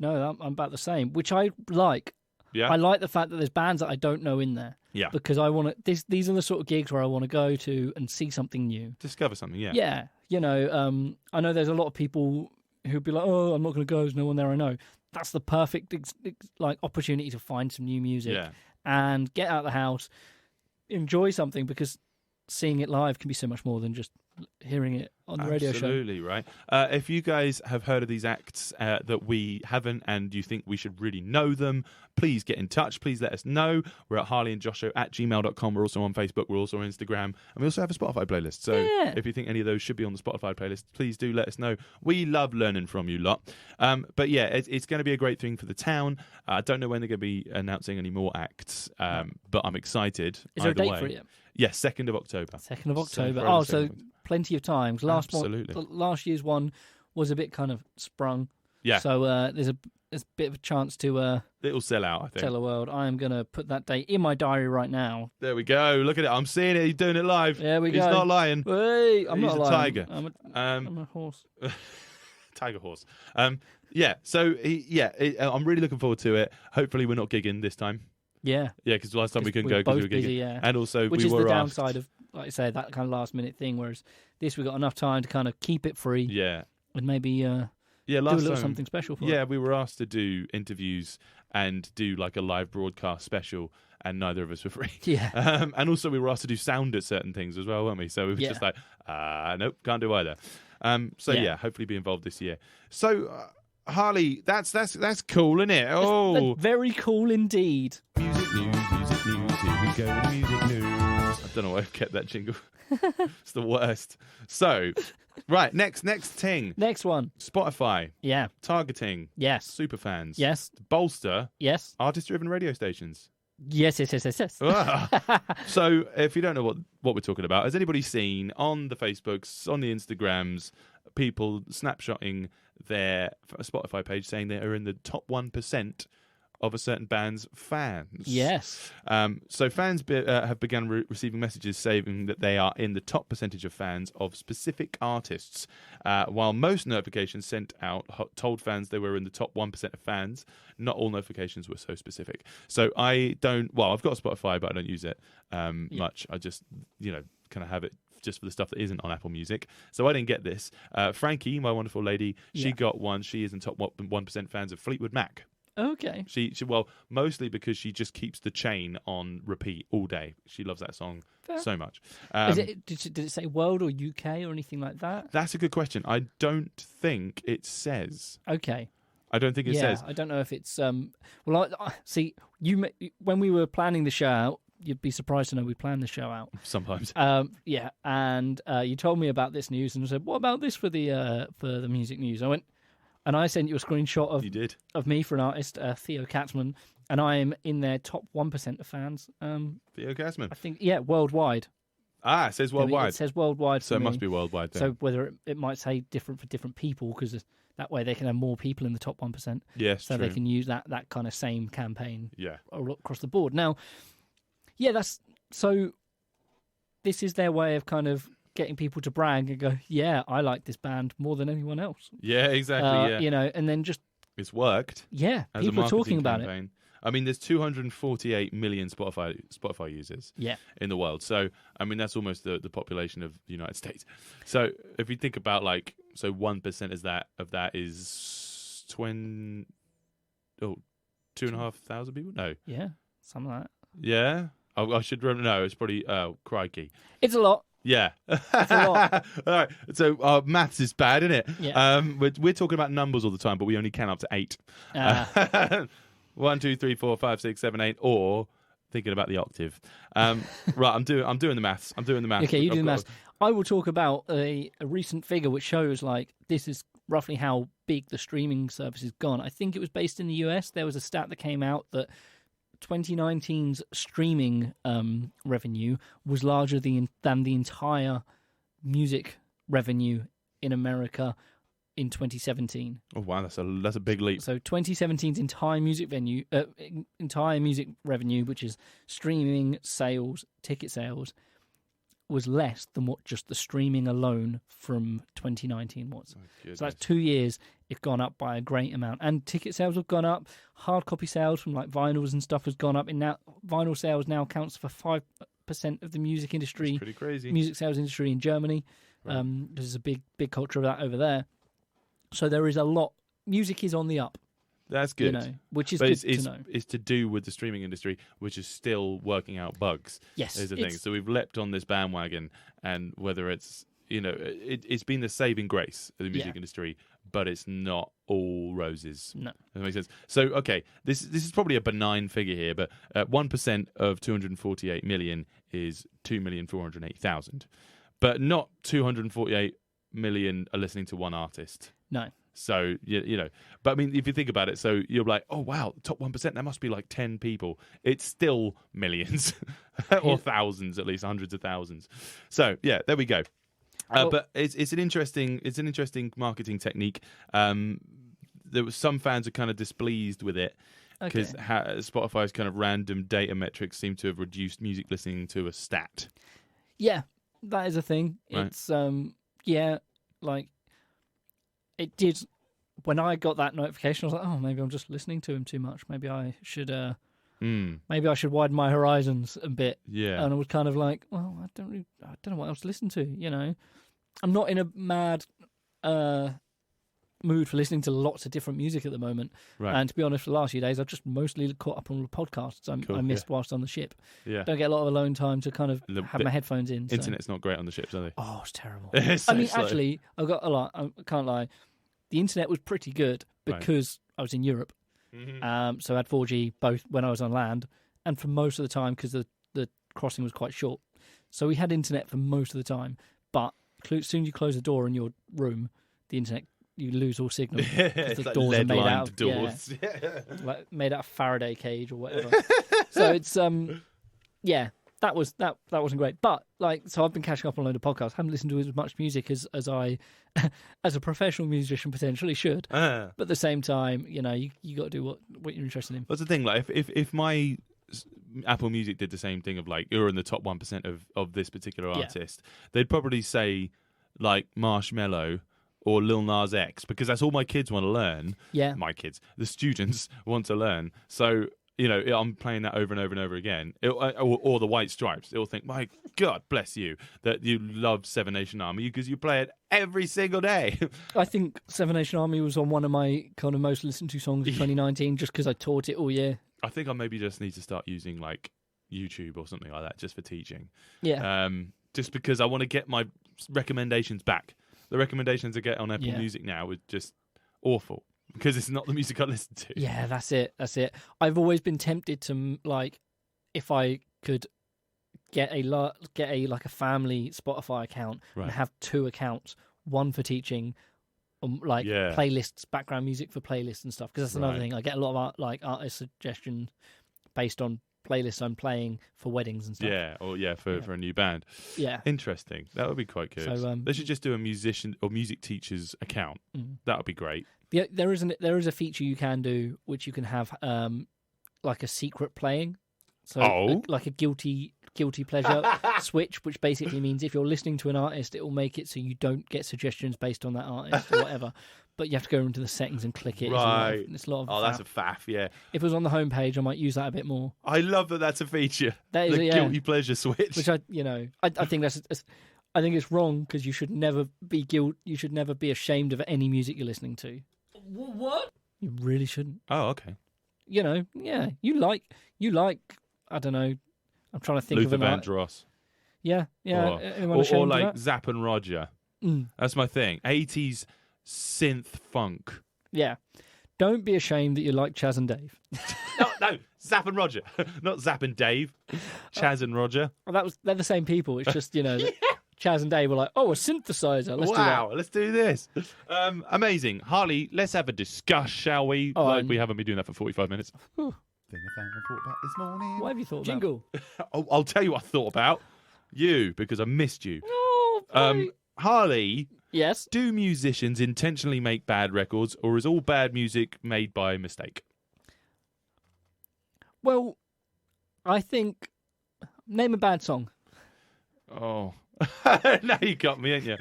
I'm about the same, which I like. Yeah. I like the fact that there's bands that I don't know in there. Yeah. Because I want to. These are the sort of gigs where I want to go to and see something new. Discover something, yeah. Yeah. You know, I know there's a lot of people who'd be like, "Oh, I'm not going to go. There's no one there I know." That's the perfect like opportunity to find some new music and get out of the house, enjoy something, because seeing it live can be so much more than just hearing it on the radio show. Absolutely, right. If you guys have heard of these acts that we haven't and you think we should really know them, please get in touch. Please let us know. We're at harleyandjosho@gmail.com. We're also on Facebook. We're also on Instagram. And we also have a Spotify playlist. So if you think any of those should be on the Spotify playlist, please do let us know. We love learning from you lot. But yeah, it's going to be a great thing for the town. I don't know when they're going to be announcing any more acts, but I'm excited. Is there a either date way. for it yet? Yes, 2nd of October. 2nd of October. Friday the So 2nd. plenty of times. Absolutely. Last year's one was a bit kind of sprung. Yeah. So there's a bit of a chance to It'll sell out, I think. tell the world. I am going to put that date in my diary right now. There we go. Look at it. I'm seeing it. He's doing it live. There we He's go. not lying. Hey, I'm He's not a lying. tiger. I'm a horse. Tiger horse. Yeah. So I'm really looking forward to it. Hopefully, we're not gigging this time. Yeah. Yeah, because last time we couldn't go both because we were gigging. busy, yeah. And also, Which we is were the asked. downside of, like I say, that kind of last minute thing. Whereas this, we got enough time to kind of keep it free. Yeah. And maybe Yeah. do a Last little time. something special for Yeah, it. we were asked to do interviews and do like a live broadcast special, and neither of us were free. Yeah. And also, we were asked to do sound at certain things as well, weren't we? So we were just like, nope, can't do either. So yeah, hopefully be involved this year. So Harley, that's cool, isn't it? Oh, That's very cool indeed. music news. Here we go with music news. I don't know why I've kept that jingle. It's the worst. So, right, next thing. Next one. Spotify Yeah. targeting Yes. superfans. Yes. Bolster Yes. artist-driven radio stations. Yes. So, if you don't know what we're talking about, has anybody seen on the Facebooks, on the Instagrams, people snapshotting their Spotify page saying they are in the top 1% of a certain band's fans? Yes. So fans have begun receiving messages saying that they are in the top percentage of fans of specific artists, while most notifications sent out told fans they were in the top 1% of fans. Not all notifications were so specific. So I've got Spotify, but I don't use it much. I just, kind of have it just for the stuff that isn't on Apple Music. So I didn't get this. Frankie, my wonderful lady, she got one. She is in top 1% fans of Fleetwood Mac. Okay. She mostly because she just keeps the chain on repeat all day. She loves that song so much. Did it say world or UK or anything like that? That's a good question. I don't think it says. Okay. I don't think it says. I don't know if it's well. See, when we were planning the show out, you'd be surprised to know we planned the show out. Sometimes. Yeah, and you told me about this news and I said, "What about this for the music news?" I went, and I sent you a screenshot You did. of me for an artist, Theo Katzman, and I am in their top 1% of fans. Theo Gassman. I think, worldwide. It says worldwide. It says worldwide. So for it must me. be worldwide then. So whether it might say different for different people, because that way they can have more people in the top 1%. Yes, so true. they can use that kind of same campaign Yeah. all across the board. Now, that's so. This is their way of kind of getting people to brag and go, yeah, I like this band more than anyone else. Yeah, exactly. Yeah. You know, and then just It's worked. yeah, As a people are talking marketing about it. campaign. I mean, there's 248 million Spotify users Yeah, in the world. So, I mean, that's almost the population of the United States. So, if you think about 1% of that is 2,500 people? No. yeah, something like that. Yeah? I should run. No, it's probably, crikey. It's a lot. Yeah. a lot. All right. So, maths is bad, isn't it? Yeah. We're talking about numbers all the time, but we only count up to 8. 1, 2, 3, 4, 5, 6, 7, 8, or thinking about the octave. Right, I'm doing the maths. Okay, you do the maths. I will talk about a recent figure which shows this is roughly how big the streaming service has gone. I think it was based in the US. There was a stat that came out that 2019's streaming revenue was larger than the entire music revenue in America in 2017. Oh wow, that's a big leap. So 2017's entire music revenue, which is streaming sales, ticket sales, was less than what just the streaming alone from 2019 was. So that's 2 years. It's gone up by a great amount, and ticket sales have gone up. Hard copy sales from vinyls and stuff has gone up. And now vinyl sales now counts for 5% of the music industry. That's pretty crazy. Music sales industry in Germany. Right. There's a big culture of that over there. So there is a lot. Music is on the up. That's good. Which is but good to know. It's to do with the streaming industry, which is still working out bugs. Yes, is the thing. So we've leapt on this bandwagon, and whether it's it's been the saving grace of the music industry, but it's not all roses. No, that makes sense. So okay, this is probably a benign figure here, but 1% of 248 million is 2,480,000, but not 248 million are listening to one artist. No. So, but I mean, if you think about it, so you're like, oh, wow, top 1%, that must be 10 people. It's still millions or thousands, at least hundreds of thousands. So, yeah, there we go. But it's an interesting marketing technique. There was some fans are kind of displeased with it because Spotify's kind of random data metrics seem to have reduced music listening to a stat. Yeah, that is a thing. Right. It's, it did. When I got that notification, I was like, "Oh, maybe I'm just listening to him too much. Maybe I should, maybe I should widen my horizons a bit." Yeah. And I was kind of like, "Well, I don't know what else to listen to." I'm not in a mad mood for listening to lots of different music at the moment. Right. And to be honest, for the last few days, I've just mostly caught up on the podcasts I missed whilst on the ship. Yeah. Don't get a lot of alone time to kind of have my headphones in. Internet's not great on the ships, are they? Oh, it's terrible. It's so slow. Actually, I've got a lot. I can't lie. The internet was pretty good because I was in Europe. Mm-hmm. So I had 4G both when I was on land and for most of the time because the crossing was quite short. So we had internet for most of the time. But as soon as you close the door in your room, the internet, you lose all signal. It's the doors are made out of doors. made out of Faraday cage or whatever. So it's that wasn't great. But so I've been catching up on a load of podcasts. Haven't listened to as much music as I as a professional musician potentially should. But at the same time, you got to do what you're interested in. That's the thing. If my Apple Music did the same thing of you're in the top 1% of this particular artist, they'd probably say Marshmello or Lil Nas X, because that's all my kids want to learn. Yeah. My kids, the students want to learn. So, I'm playing that over and over and over again. Or the White Stripes. It'll think, my God, bless you, that you love Seven Nation Army because you play it every single day. I think Seven Nation Army was on one of my kind of most listened to songs of 2019 just because I taught it all year. I think I maybe just need to start using YouTube or something like that just for teaching. Yeah. Just because I want to get my recommendations back. The recommendations I get on Apple Music now are just awful because it's not the music I listen to. Yeah, that's it. I've always been tempted to if I could get a family Spotify account and have 2 accounts, one for teaching, like Yeah. playlists, background music for playlists and stuff. Because that's another Right. thing. I get a lot of artist suggestions based on playlists I'm playing for weddings and stuff. Yeah, or for a new band. Yeah. Interesting. That would be quite good. So, they should just do a musician or music teacher's account. That would be great. There is a feature you can do which you can have like a secret playing. So like a guilty pleasure switch, which basically means if you're listening to an artist, it will make it so you don't get suggestions based on that artist or whatever. But you have to go into the settings and click it. Right. It's a lot of Oh, that's a faff. faff, yeah. If it was on the homepage, I might use that a bit more. I love that that's a feature. That is the yeah. guilty pleasure switch. Which I think I think it's wrong because you should never be You should never be ashamed of any music you're listening to. What? You really shouldn't. Oh, okay. Yeah. You like. I don't know. I'm trying to think Luther of an Vandross. Yeah. Anyone Or ashamed of like that? Zapp and Roger. That's my thing. 80s synth funk. Yeah. Don't be ashamed that you like Chaz and Dave. No, Zapp and Roger. Not Zapp and Dave. Chaz and Roger. Well, they're the same people. It's just, that Chaz and Dave were like, oh, a synthesizer. Let's do that. Let's do this. Amazing. Harley, let's have a discuss, shall we? Oh, Like, we haven't been doing that for 45 minutes. Thing I found and thought about this morning. What have you thought Jingle. I'll tell you what I thought about. You, because I missed you. about? Oh, Harley, yes. do musicians intentionally make bad records, or is all bad music made by mistake? Well, I think... Name a bad song. Oh. Now you got me, ain't you?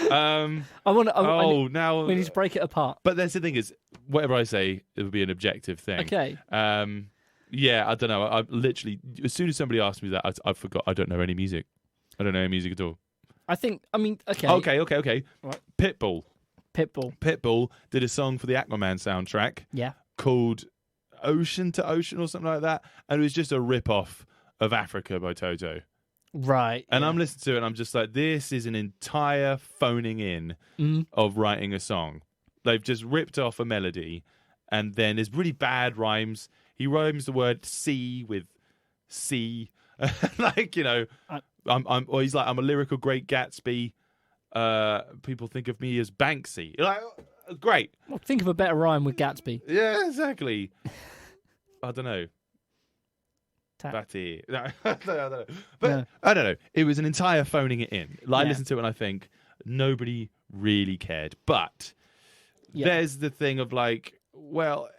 Now... We need to break it apart. But that's the thing is, whatever I say, it would be an objective thing. Okay. Yeah, I don't know. I literally, as soon as somebody asked me that, I forgot. I don't know any music. I don't know any music at all. Okay. Okay. Right. Pitbull. Pitbull. Did a song for the Aquaman soundtrack Yeah. called Ocean to Ocean or something like that. And it was just a rip-off of Africa by Toto. Right. And yeah. I'm listening to it and I'm just like, this is an entire phoning in of writing a song. They've just ripped off a melody and then there's really bad rhymes. He rhymes the word sea with sea. Like, or he's like, I'm a lyrical Great Gatsby. People think of me as Banksy. You're like, great. Well, think of a better rhyme with Gatsby. Yeah, exactly. I don't know. Tap. Batty. No, I don't know. But No. I don't know. It was an entire phoning it in. Like, I Yeah. listen to it and I think nobody really cared. But Yeah. there's the thing of like, well,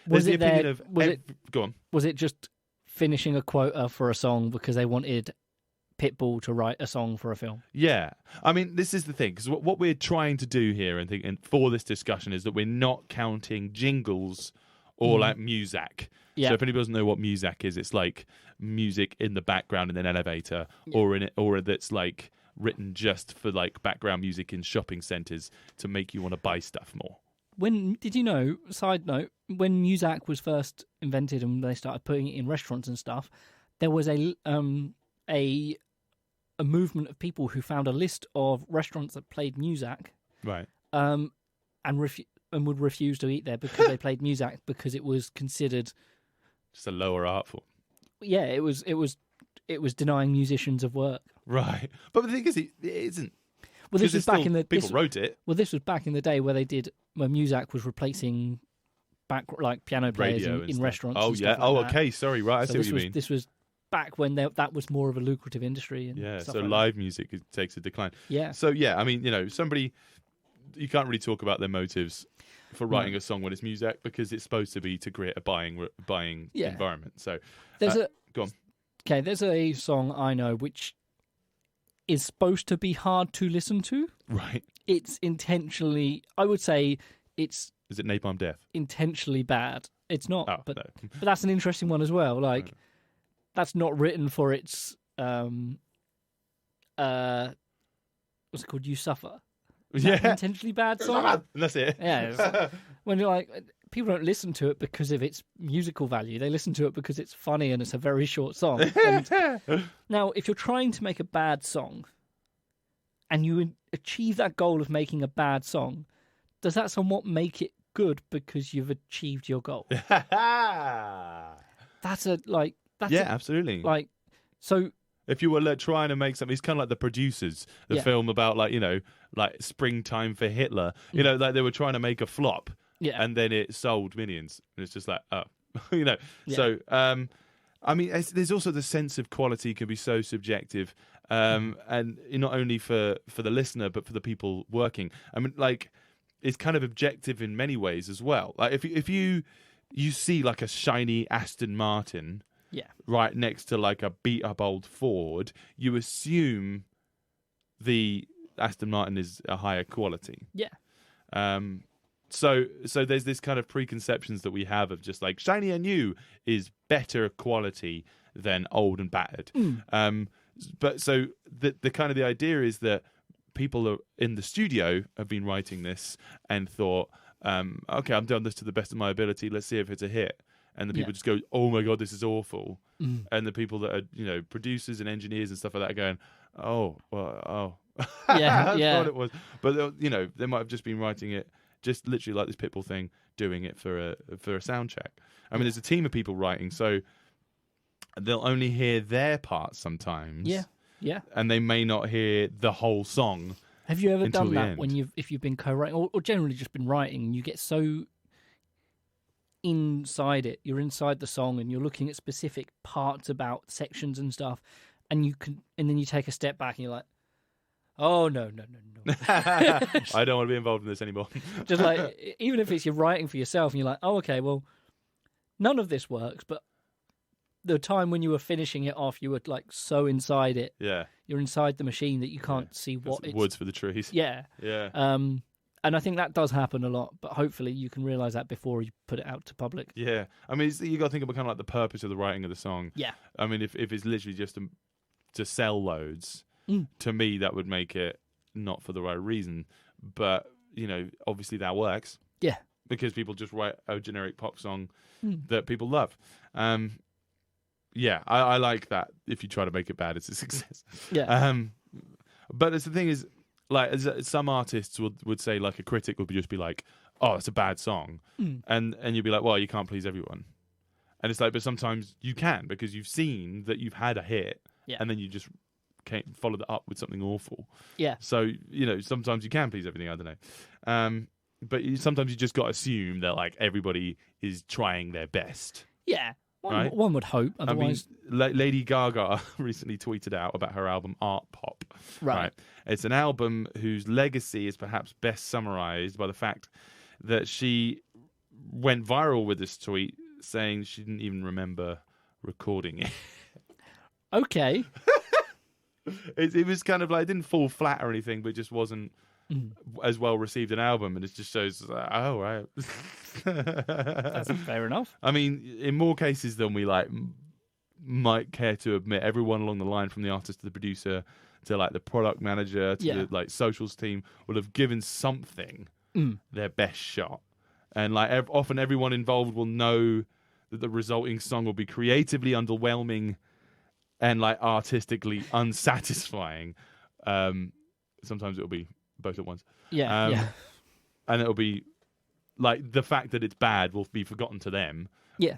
Was there's the it opinion there- of was it- go on. Was it just finishing a quota for a song because they wanted Pitbull to write a song for a film? Yeah. I mean, this is the thing, because what we're trying to do here and for this discussion is that we're not counting jingles or like Muzak. Yeah. So if anybody doesn't know what Muzak is, it's like music in the background in an elevator or that's like written just for like background music in shopping centres to make you want to buy stuff more. When did you know? Side note: when Muzak was first invented and they started putting it in restaurants and stuff, there was a movement of people who found a list of restaurants that played Muzak, Right. and would refuse to eat there because they played Muzak because it was considered. Just a lower art form. Yeah, it was denying musicians of work. Right. But the thing is, it isn't. Well, this 'Cause was it's back still- in the people wrote it. Well, this was back in the day where Muzak was replacing like piano players Radio in, and in stuff. restaurants. Oh and yeah. stuff like that. Okay. Sorry. Right. I see what you mean. This was back when that was more of a lucrative industry. And Yeah. stuff So like live music takes a decline. that. Yeah. So yeah, I mean, somebody, you can't really talk about their motives for writing a song when it's music because it's supposed to be to create a buying Yeah. environment. So There's go on. Okay, there's a song I know which is supposed to be hard to listen to. Right. It's intentionally, I would say, it's Is it Napalm Death? intentionally bad. It's not, Oh, but no. that's an interesting one as well. Like, that's not written for its what's it called? You Suffer. Is that an Yeah. intentionally bad song. And that's it. Yeah, it's- when you're like, people don't listen to it because of its musical value. They listen to it because it's funny and it's a very short song. And now, if you're trying to make a bad song and you achieve that goal of making a bad song, does that somewhat make it good because you've achieved your goal? That's yeah, absolutely. so If you were trying to make something, it's kind of like The Producers, the film about like springtime for Hitler. Like they were trying to make a flop, and then it sold millions, and it's just like Yeah. So I mean, there's also the sense of quality can be so subjective, and not only for the listener but for the people working. I mean, like it's kind of objective in many ways as well. Like if you see like a shiny Aston Martin. Yeah. Right next to like a beat up old Ford, you assume the Aston Martin is a higher quality. Yeah. So there's this kind of preconceptions that we have of just like shiny and new is better quality than old and battered. But so the kind of the idea is that people are in the studio have been writing this and thought, okay, I'm doing this to the best of my ability. Let's see if it's a hit. And the people just go, oh my God, this is awful. And the people that are, producers and engineers and stuff like that are going, Yeah, that's what it was. But, they might have just been writing it just literally like this Pitbull thing, doing it for a sound check. I mean, there's a team of people writing, so they'll only hear their parts sometimes. Yeah, yeah. And they may not hear the whole song. Have you ever done that end. when if you've been co-writing or generally just been writing, and you get so inside it, you're inside the song and you're looking at specific parts about sections and stuff, and then you take a step back and you're like, oh no. I don't want to be involved in this anymore. Just like, even if it's you're writing for yourself and you're like, oh okay, well none of this works, but the time when you were finishing it off, you were like so inside it. Yeah. You're inside the machine that you can't see what it's woods for the trees. Yeah. Yeah. And I think that does happen a lot, but hopefully you can realise that before you put it out to public. Yeah. I mean, you got to think about kind of like the purpose of the writing of the song. Yeah. I mean, if it's literally just to sell loads, to me, that would make it not for the right reason. But, obviously that works. Yeah. Because people just write a generic pop song that people love. Yeah, I like that. If you try to make it bad, it's a success. Yeah. But the thing is, like, some artists would say, like, a critic would just be like, oh, it's a bad song. And you'd be like, well, you can't please everyone. And it's like, but sometimes you can, because you've seen that you've had a hit, and then you just can't follow that up with something awful. Yeah. So, sometimes you can please everything, I don't know. But sometimes you just got to assume that, like, everybody is trying their best. Yeah. One would hope. Otherwise, I mean, Lady Gaga recently tweeted out about her album Art Pop. Right. It's an album whose legacy is perhaps best summarized by the fact that she went viral with this tweet saying she didn't even remember recording it. Okay. It was kind of like, it didn't fall flat or anything, but it just wasn't as well received an album, and it just shows, oh, right. That's fair enough. I mean, in more cases than we might care to admit, everyone along the line, from the artist to the producer to like the product manager to the like socials team, will have given something their best shot, and like often everyone involved will know that the resulting song will be creatively underwhelming and like artistically unsatisfying. Sometimes it'll be both at once. And it'll be like, the fact that it's bad will be forgotten to them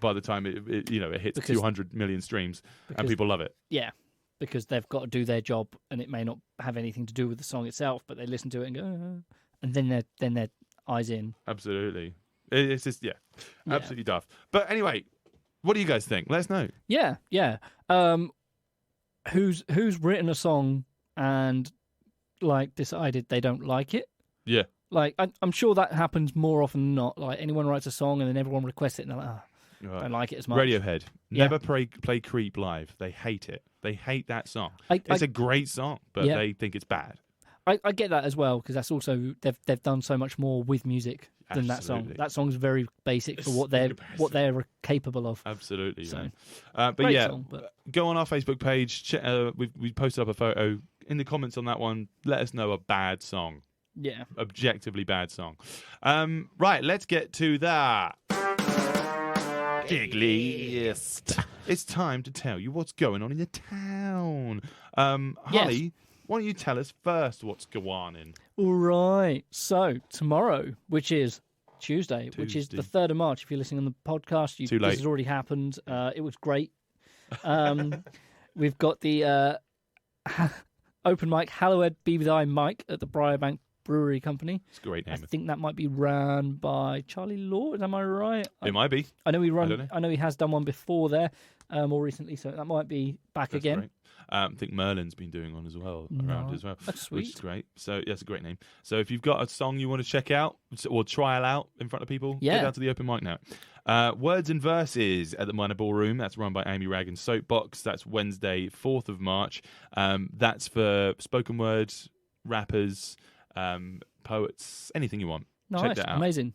by the time it hits 200 million streams and people love it. Yeah, because they've got to do their job, and it may not have anything to do with the song itself, but they listen to it and go, and then their eyes in. Absolutely. It's just, absolutely daft. But anyway, what do you guys think? Let us know. Yeah. Who's written a song and like decided they don't like it? Yeah. Like, I'm sure that happens more often than not. Like, anyone writes a song and then everyone requests it and they're like, don't like it as much. Radiohead. Never play Creep live. They hate it. They hate that song. It's a great song, but they think it's bad. I get that as well, because that's also, they've done so much more with music than that song. That song's very basic for what they're capable of. Absolutely. So, but great yeah, song, but... go on our Facebook page. We posted up a photo in the comments on that one. Let us know a bad song. Yeah. Objectively bad song. Right, let's get to that. Giggliest. It's time to tell you what's going on in the town. Harley, why don't you tell us first what's going on? All right. So, tomorrow, which is Tuesday, which is the 3rd of March, if you're listening on the podcast, Too late. this has already happened. It was great. We've got the open mic, Hallowed Be Thy Mike at the Briarbank Brewery Company. It's a great I name. think that might be run by Charlie Lord. Am I right? It might be. I know don't know. I know he has done one before there, more recently, so that might be back That's again. great. I think Merlin's been doing one as well around Nice. as well. That's Which is sweet. great. So yeah, it's a great name. So if you've got a song you want to check out or trial out in front of people, Yeah. get down to the open mic now. Words and Verses at the Minor Ballroom. That's run by Amy Rag and Soapbox. That's Wednesday, 4th of March. That's for spoken word, rappers, poets, anything you want. Check Nice, that out. amazing.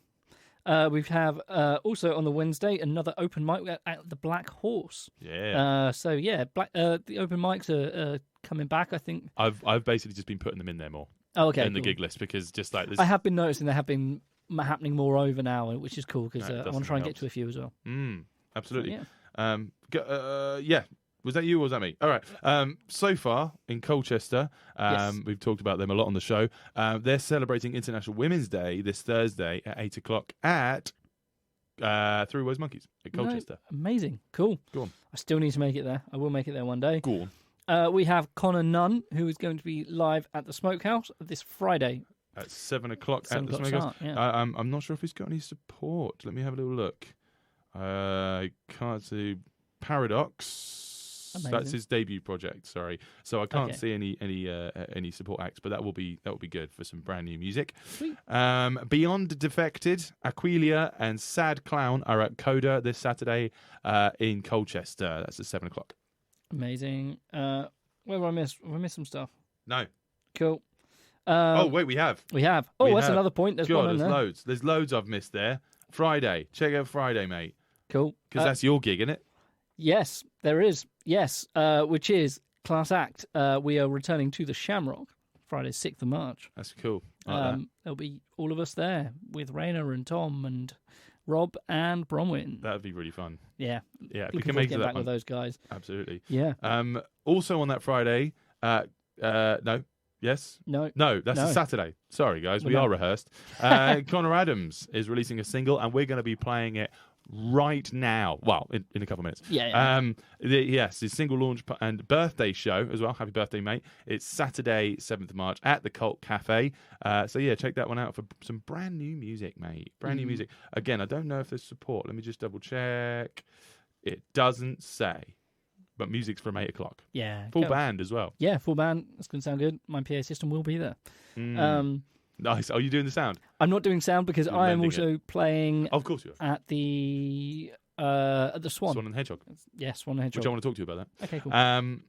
We have also on the Wednesday another open mic at the Black Horse. Yeah. So yeah, the open mics are coming back. I think. I've basically just been putting them in there more Oh, okay. in the cool. gig list because just like this. I have been noticing there have been happening more over now, which is cool because No, it I want definitely to try and get helps. to a few as well. Absolutely. Yeah. Yeah. Was that you or was that me? All right. So far in Colchester, Yes. we've talked about them a lot on the show. They're celebrating International Women's Day this Thursday at 8 o'clock at Three Wise Monkeys at No, Colchester. amazing, cool. Go on. I still need to make it there. I will make it there one day. Go on. We have Connor Nunn, who is going to be live at the Smokehouse this Friday. At 7 o'clock 7 at the o'clock Smokehouse. start, yeah. I'm not sure if he's got any support. Let me have a little look. I can't see Paradox. That's Amazing. his debut project. Sorry, so I can't Okay. see any support acts, but that will be good for some brand new music. Sweet. Beyond Defected, Aquilia, and Sad Clown are at Coda this Saturday in Colchester. That's at 7 o'clock. Amazing. Where have I missed? Have I missed some stuff? No. Cool. Oh wait, we have. We have. Oh, We that's have. another point. There's God, one in there's there. loads. There's loads I've missed there. Friday, check out Friday, mate, Cool. because that's your gig, isn't it? Yes, there is. Yes, which is Class Act. We are returning to the Shamrock Friday, 6th of March. That's cool. I like that. There'll be all of us there with Rainer and Tom and Rob and Bronwyn. That'd be really fun. Yeah. Yeah, if we Looking can forward make to it getting that back one. with those guys. Absolutely. Yeah. Also on that Friday, no, yes, No. no, that's No. a Saturday. Sorry, guys, we Well, no. are rehearsed. Connor Adams is releasing a single, and we're going to be playing it right now. Well, in a couple of minutes. Yeah. Yes, his single launch and birthday show as well. Happy birthday, mate! It's Saturday, 7th of March at the Cult Cafe. So yeah, check that one out for some brand new music, mate. Brand new music. Again, I don't know if there's support. Let me just double check. It doesn't say, but music's from 8 o'clock. Yeah. Full go. band as well. Yeah, full band. That's going to sound good. My PA system will be there. Nice. Are you doing the sound? I'm not doing sound because You're I am lending also playing Of course you are. at the Swan. Swan and Hedgehog, Yeah, Swan and Hedgehog. which I want to talk to you about that. Okay, cool.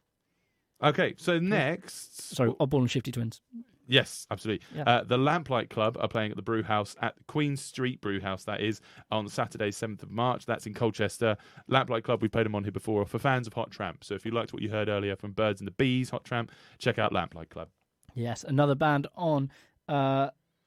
Okay, so next... Sorry, Oddball and Shifty Twins. Yes, absolutely. Yeah. The Lamplight Club are playing at the Brew House at Queen Street Brew House, that is, on Saturday, 7th of March. That's in Colchester. Lamplight Club, we played them on here before, for fans of Hot Tramp. So if you liked what you heard earlier from Birds and the Bees, Hot Tramp, check out Lamplight Club. Yes, another band on.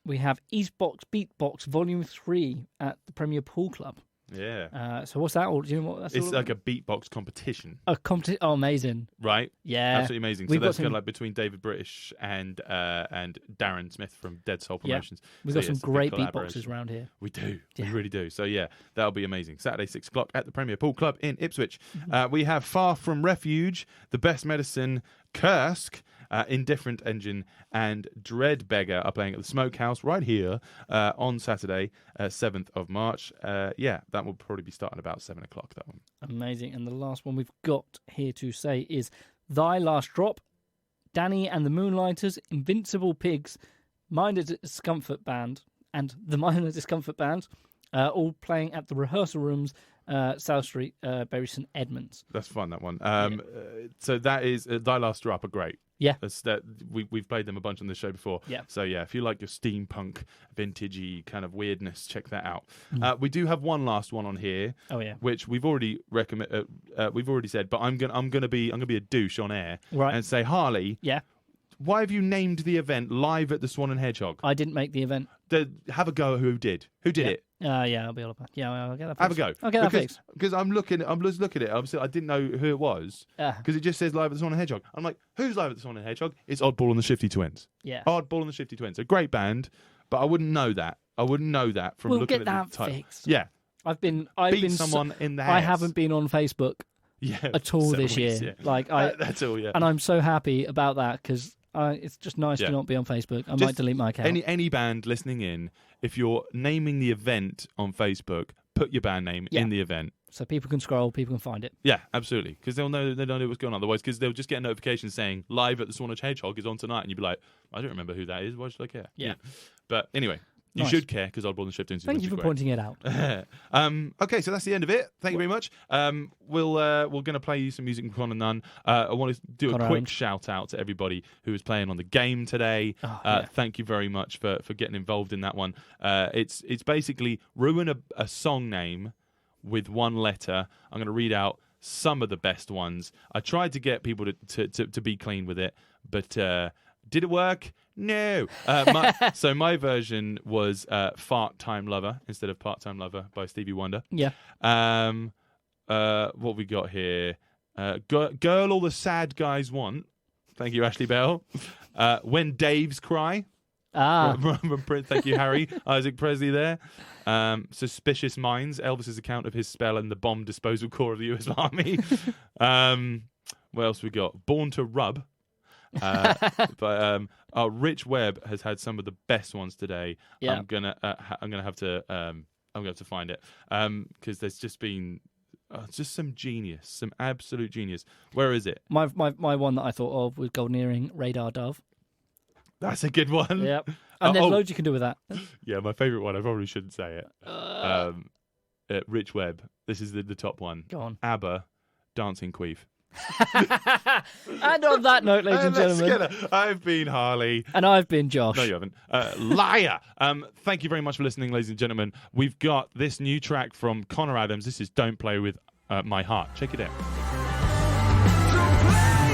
We have Eastbox Beatbox Volume 3 at the Premier Pool Club. Yeah. So what's that all? Do you know what that's It's all like about? a beatbox competition, A competition. Oh, amazing. right? Yeah. Absolutely amazing. So We've got that's kind of some- like between David British and Darren Smith from Dead Soul Promotions. We've So, got yeah, some it's a big great collaboration. beatboxers around here. We do. Yeah. We really do. So, yeah, that'll be amazing. Saturday, 6 o'clock at the Premier Pool Club in Ipswich. Mm-hmm. We have Far From Refuge, The Best Medicine, Kursk, Indifferent Engine, and Dread Beggar are playing at the Smokehouse right here on Saturday, 7th of March. Yeah, that will probably be starting about 7 o'clock, that one. Amazing. And the last one we've got here to say is Thy Last Drop, Danny and the Moonlighters, Invincible Pigs, Minor Discomfort Band, and the Minor Discomfort Band, all playing at the rehearsal rooms, South Street, Bury St Edmunds. That's fun, that one. So that is Thy Last Drop are great. Yeah. We've played them a bunch on this show before. Yeah. So yeah, if you like your steampunk, vintagey kind of weirdness, check that out. We do have one last one on here, Oh, yeah. which we've already we've already said, but I'm gonna be a douche on air Right. and say, Harley, Yeah. why have you named the event Live at the Swan and Hedgehog? I didn't make the event. Have a go at who did. Who did it? Yeah, I'll be all about. Yeah, I'll get that fixed. Have a go. I'll get that fixed. Because I'm just looking at it. Obviously, I didn't know who it was because it just says Live at the Swan and Hedgehog. I'm like, who's Live at the Swan and Hedgehog? It's Oddball and the Shifty Twins. Yeah. Oddball and the Shifty Twins. A great band, but I wouldn't know that. I wouldn't know that from We'll looking get at that the title. fixed. Yeah. I've Beat been someone in the house. I haven't been on Facebook at all 7 this year. weeks, yeah. Like That's all, yeah. and I'm so happy about that because it's just nice to not be on Facebook. I might delete my account. Any band listening in, if you're naming the event on Facebook, put your band name in the event. So people can scroll, people can find it. Yeah, absolutely. Because they'll know what's going on. Otherwise, because they'll just get a notification saying live at the Swanage Hedgehog is on tonight, and you'd be like, I don't remember who that is. Why should I care? Yeah. But anyway, you should care because Oddball and Shiptoons is Thank you for pointing it out. Okay, so that's the end of it. Thank you very much. We're going to play you some music from Connor Nunn. I want to do Connor a quick Adams. shout out to everybody who was playing on the game today. Thank you very much for getting involved in that one. It's basically ruin a song name with one letter. I'm going to read out some of the best ones. I tried to get people to be clean with it, but did it work? No. So my version was Fart Time Lover instead of Part Time Lover by Stevie Wonder. Yeah. What we got here? Girl All the Sad Guys Want. Thank you, Ashley Bell. When Daves Cry. Thank you, Harry. Isaac Presley there. Suspicious Minds, Elvis's account of his spell in the bomb disposal corps of the US Army. What else we got? Born to Rub. But Rich Webb has had some of the best ones today. Yeah. I'm gonna have to find it because there's just been just some genius, some absolute genius. Where is it? My one that I thought of was Golden Earring, Radar Dove. That's a good one. Yep. And there's loads you can do with that. Yeah, my favourite one. I probably shouldn't say it. Rich Webb. This is the top one. Go on. ABBA, Dancing Queef. And on that note, ladies and gentlemen, I've been Harley. and I've been Josh. No, you haven't. Liar. Thank you very much for listening, ladies and gentlemen. We've got this new track from Connor Adams. This is Don't Play With My Heart. Check it out. Don't play